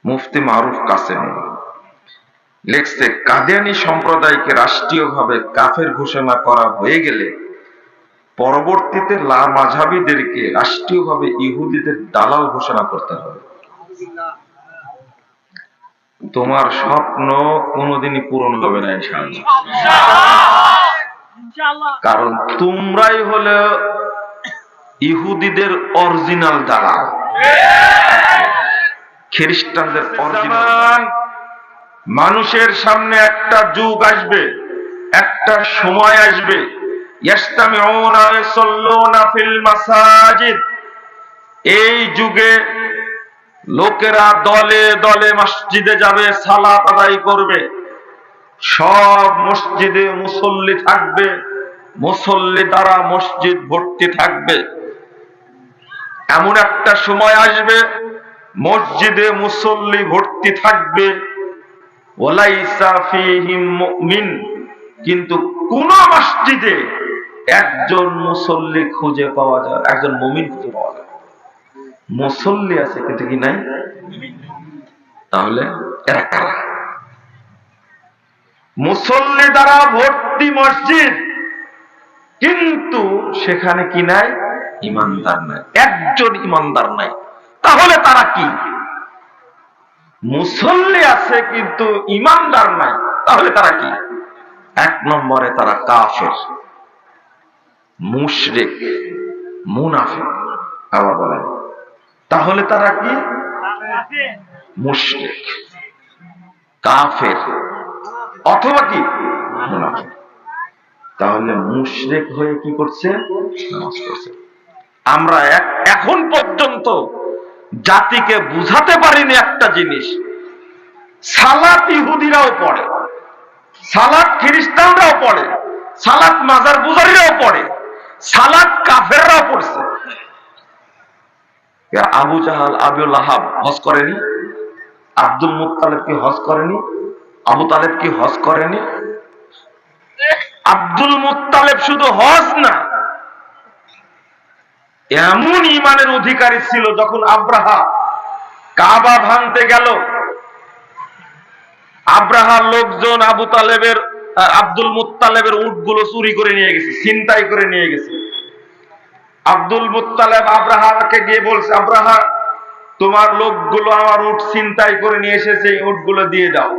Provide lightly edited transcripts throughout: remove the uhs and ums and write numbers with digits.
মুফতি মারুফ কাসেমি লিখছে, কাদিয়ানী সম্প্রদায়কে রাষ্ট্রীয়ভাবে কাফের ঘোষণা করা হয়ে গেলে পরবর্তীতে লামাযহাবীদেরকে রাষ্ট্রীয়ভাবে ইহুদিদের দালাল ঘোষণা করতে হবে। তোমার স্বপ্ন কোনোদিনই পূরণ হবে না ইনশাআল্লাহ। কারণ তোমরাই হলে ইহুদিদের অরিজিনাল দালাল, খ্রিস্টানদের অরিজিনাল। মানুষের সামনে একটা যুগ আসবে, একটা সময় আসবে, ইয়াসতামিউনা ইয়াসাল্লুনা ফিল মাসাজিদ, এই যুগে লোকেরা দলে দলে মসজিদে যাবে, সালাত আদায় করবে। সব মসজিদে মুসল্লি থাকবে, মুসল্লি দ্বারা মসজিদ ভর্তি থাকবে। এমন একটা সময় আসবে মসজিদে মুসল্লি ভর্তি থাকবে, ওয়ালাইসা ফীহিম মুমিন, কিন্তু কোন মসজিদে একজন মুসল্লি খুঁজে পাওয়া যায়, একজন মুমিন খুঁজে পাওয়া যায়। মুসল্লি আছে কিন্তু কি নাই। তাহলে এরা কারা? মুসল্লি দ্বারা ভর্তি মসজিদ, কিন্তু সেখানে কি নাই? ইমানদার নাই, একজন ইমানদার নাই। তাহলে তারা কি? মুসল্লি আছে কিন্তু ইমানদার নাই, তাহলে তারা কি? এক নম্বরে তারা কাফের, মুশরিক, মুনাফিক। আবার বলেন, তাহলে তারা কি? মুশরিক, কাফের, অথবা কি মুনাফিক। তাহলে মুশরিক হয়ে কি করছে? নামাজ পড়ছে। আমরা এখন পর্যন্ত জাতিকে বুঝাতে পারিনি একটা জিনিস, সালাত ইহুদিরাও পড়ে, সালাত খ্রিস্টানরাও পড়ে, সালাত মাজার পূজারীরাও পড়ে, সালাত কাফেররাও পড়ছে। আবু জাহাল, আবু লাহাব হজ করেনি? আব্দুল মুত্তালিব কি হজ করেনি? আবু তালেব কি হজ করেনি? আব্দুল মুত্তালিব শুধু হজ না, এমন ইমানের অধিকারী ছিল, যখন আব্রাহা কাবা ভাঙতে গেল, আব্রাহার লোকজন আব্দুল মুত্তালিবের উটগুলো চুরি করে নিয়ে গেছে, ছিনতাই করে নিয়ে গেছে। আব্দুল মুত্তালিব আব্রাহাকে গিয়ে বলছে, আব্রাহা, তোমার লোকগুলো আমার উট ছিনতাই করে নিয়ে এসেছে, উটগুলো দিয়ে দাও।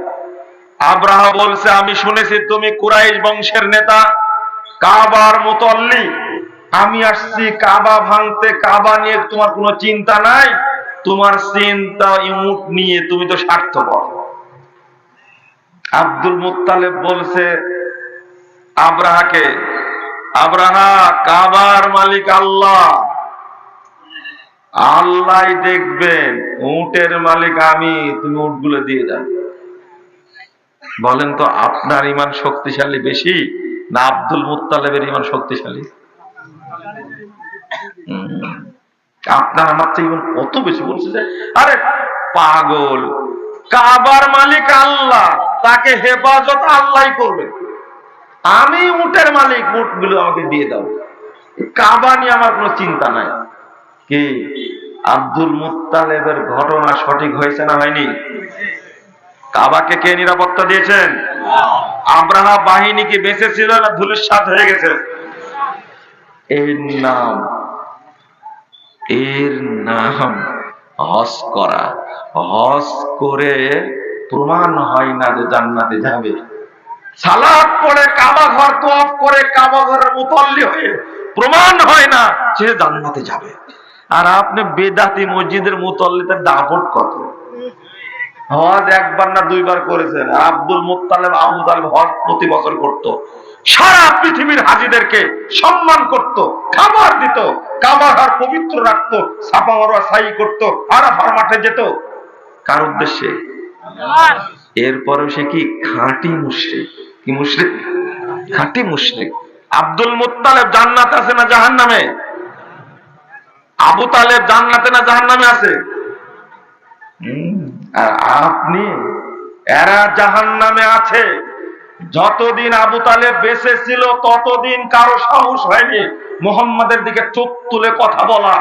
আব্রাহা বলছে, আমি শুনেছি তুমি কুরাইশ বংশের নেতা, কাবার মুতল্লি, আমি আসছি কাবা ভাঙতে, কাবা নিয়ে তোমার কোনো চিন্তা নাই, তোমার চিন্তা উট নিয়ে, তুমি তো স্বার্থপর। আব্দুল মুত্তালিব বলছে আব্রাহাকে, আব্রাহা, কাবার মালিক আল্লাহ, আল্লাহ দেখবেন, উটের মালিক আমি, তুমি উটগুলো দিয়ে দাও। বলেন তো, আপনার ইমান শক্তিশালী বেশি না আব্দুল মুত্তালিবের ইমান শক্তিশালী? আপনার আমার চেয়ে ইমান কত বেশি। বলছে যে, আরে পাগল, কাবার মালিক আল্লাহ, তাকে হেফাজত আল্লাহ করবে, আমি উটের মালিক, উটগুলো আমাকে দিয়ে দাও, কাবা নিয়ে আমার কোনো চিন্তা নাই। কি আব্দুল মুত্তালিবের ঘটনা সঠিক হয়েছে না হয়নি? কাবাকে কে নিরাপত্তা দিয়েছেন? আব্রাহা বাহিনী কি বেঁচে ছিল না ধূলিসাৎ হয়ে গেছে? এর নাম হজ করা। হজ করে প্রমাণ হয় না যে জান্নাতে যাবে। সালাত পড়ে কাবা ঘর তওয়াফ করে কাবা ঘরের মুতল্লি হয়ে প্রমাণ হয় না সে জান্নাতে যাবে। আর আপনি বেদাতি মসজিদের মুতল্লিতে দাপট কত? হজ একবার না দুইবার করেছেন। আব্দুল মুত্তালিব, আবু তালেব হজ প্রতি বছর করত, সারা পৃথিবীর হাজীদেরকে সম্মান করত, খাবার দিত, কাবা ঘর পবিত্র রাখতো, সাফা মারওয়া সাই করত, আরাফার মাঠে যেত। কার উদ্দেশ্যে? এরপরেও সে কি খাঁটি মুশরিক? কি মুশরিক? খাঁটি মুশরিক। আব্দুল মুত্তালিব জান্নাতে আছে না জাহান্নামে? আবু তালেব জান্নাতে না জাহান্নামে আছে? আর আপনি, এরা জাহান্নামে আছে। যতদিন আবু তালেব বেঁচে ছিল ততদিন কারো সাহস হয়নি মুহাম্মাদের দিকে চোখ তুলে কথা বলা।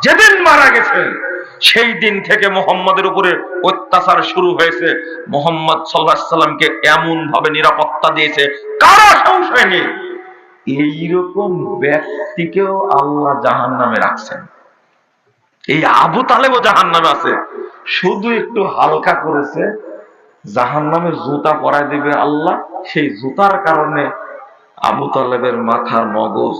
যেদিন মারা গেছেন সেই দিন থেকে মুহাম্মাদের উপরে অত্যাচার শুরু হয়েছে। মুহাম্মদ সাল্লাল্লাহু আলাইহি সাল্লামকে এমন ভাবে নিরাপত্তা দিয়েছে, কারো সংশয় নেই। এইরকম ব্যক্তিকেও আল্লাহ জাহান্নামে রাখছেন। এই আবু তালেবও জাহান্নামে আছে, শুধু একটু হালকা করেছে, জাহান্নামের জুতা পরায় দিবে আল্লাহ। সেই জুতার কারণে আবু তালেবের মাথার মগজ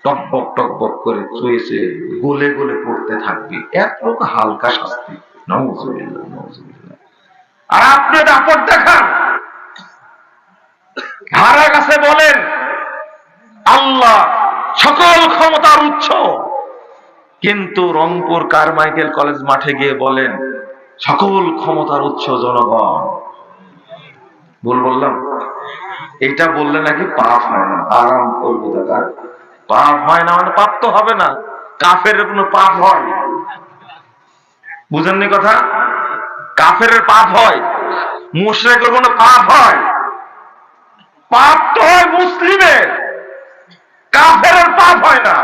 টকবক টকবক করে চুয়েছে, গলে গলে পড়তে থাকবে। এত হালকা শাস্তি। নাউজুবিল্লাহ, নাউজুবিল্লাহ। আর আপনি দাপট দেখান, হারা কাছে বলেন আল্লাহ সকল ক্ষমতার উৎস, কিন্তু রংপুর কারমাইকেল কলেজ মাঠে গিয়ে বলেন সকল ক্ষমতার উৎস জনগণ। ভুল বললাম? এটা বললে নাকি পাপ হয় না। আরাম করবো দাদা, পাপ হয় না মানে পাপ তো হবে না। কাফের কোনো পাপ হয়? বুঝেননি কথা? কাফের পাপ হয়, মুশরিকের কোনো পাপ হয়? পাপ তো হয় মুসলিমের, কাফের পাপ হয় না।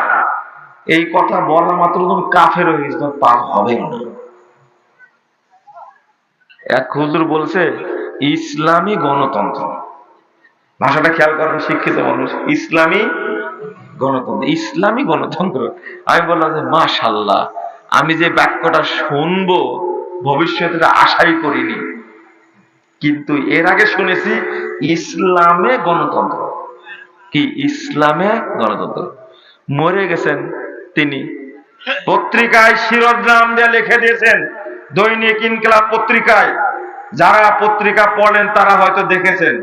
এই কথা বলা মাত্র তুমি কাফের হয়ে গেছো, পাপ হবে না। এক হুজুর বলছে ইসলামী গণতন্ত্র, ভাষাটা খেয়াল করেন শিক্ষিত মানুষ, ইসলামী গণতন্ত্র, ইসলামী গণতন্ত্র। আমি বললাম যে মাশাআল্লাহ, আমি যে বাক্যটা শুনবো ভবিষ্যতে আশাই করিনি, কিন্তু এর আগে শুনেছি ইসলামে গণতন্ত্র। কি ইসলামে গণতন্ত্র? মরে গেছেন তিনি, পত্রিকায় শিরোনাম দিয়ে লিখে দিয়েছেন, দৈনিক ইনকিলাব পত্রিকায়। যারা পত্রিকা পড়েন তারা হয়তো দেখেছেন,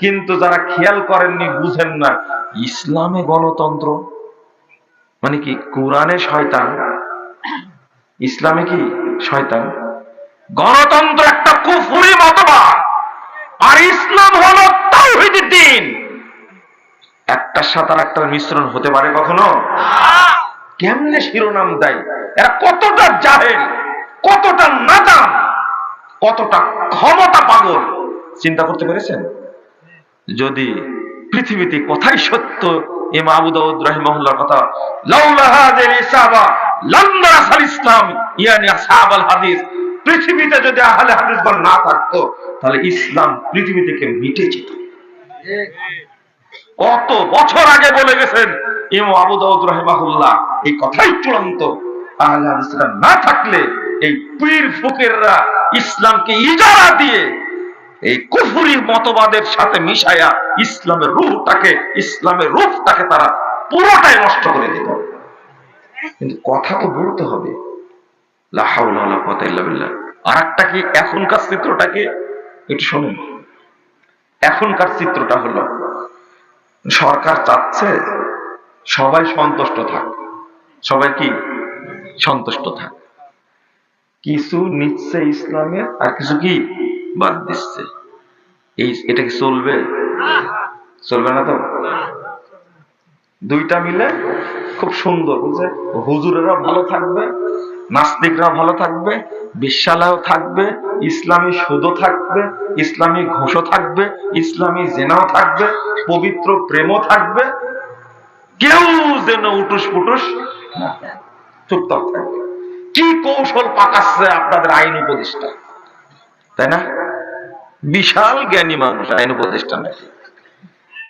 কিন্তু যারা খেয়াল করেননি বুঝেন না। ইসলামে গণতন্ত্র মানে কি? কোরআনে শয়তান, ইসলামে কি শয়তান? গণতন্ত্র একটা কুফরি মতবাদ, আর ইসলাম হলো তাওহীদের দ্বীন। একটার সাথে আর একটার মিশ্রণ হতে পারে কখনো? কেমনে শিরোনাম দেয় এরা! কতটা জাহেল, কতটা নাদান, কতটা ক্ষমতা পাগল, চিন্তা করতে পেরেছেন? যদি পৃথিবীতে কথাই সত্য, ইমাম আবু দাউদ রাহিমাহুল্লাহর কথা, লাউলা হাযিল ইসাবা লাম নারাসাল ইসলাম ইয়ানি আসহাবুল হাদিস, পৃথিবীতে যদি আহলে হাদিসগণ না থাকতো তাহলে ইসলাম পৃথিবী থেকে মিটে যেত। কত বছর আগে বলে গেছেন ইমাম আবু দাউদ রাহিমাহুল্লাহ, এই কথাই চূড়ান্ত। আহলে হাদিসরা না থাকলে এই পীর ফকিররা ইসলামকে ইজারা দিয়ে এই কুফরি মতবাদের সাথে মিশায়া ইসলামের রূহটাকে তারা পুরোটাই নষ্ট করে দিত। কিন্তু কথা তো বলতে হবে, লা হাওলা ওয়ালা কুওয়াতা ইল্লা বিল্লাহ। আর একটা কি, এখনকার চিত্রটাকে একটু শুনুন। এখনকার চিত্রটা হলো, সরকার চাচ্ছে সবাই সন্তুষ্ট থাক, সবাই কি সন্তুষ্ট থাক, কিছু নিচ্ছে ইসলামের আর কিছু কি বাদ দিচ্ছে। এটা কি চলবে? চলবে না তো। দুইটা মিলে খুব সুন্দর, বুঝে, হুজুরেরা ভালো থাকবে, নাস্তিকরা ভালো থাকবে, বিশ্বালায়ও থাকবে, ইসলামী সুদও থাকবে, ইসলামী ঘোষও থাকবে, ইসলামী জেনাও থাকবে, পবিত্র প্রেমও থাকবে। কেউ যেন উটুস পুটুস চুপচাপ থাকবে। কি কৌশল পাকাচ্ছে আপনাদের আইন উপদেষ্টা, তাই না? বিশাল জ্ঞানী মানুষ আইন উপদেষ্টা নাকি।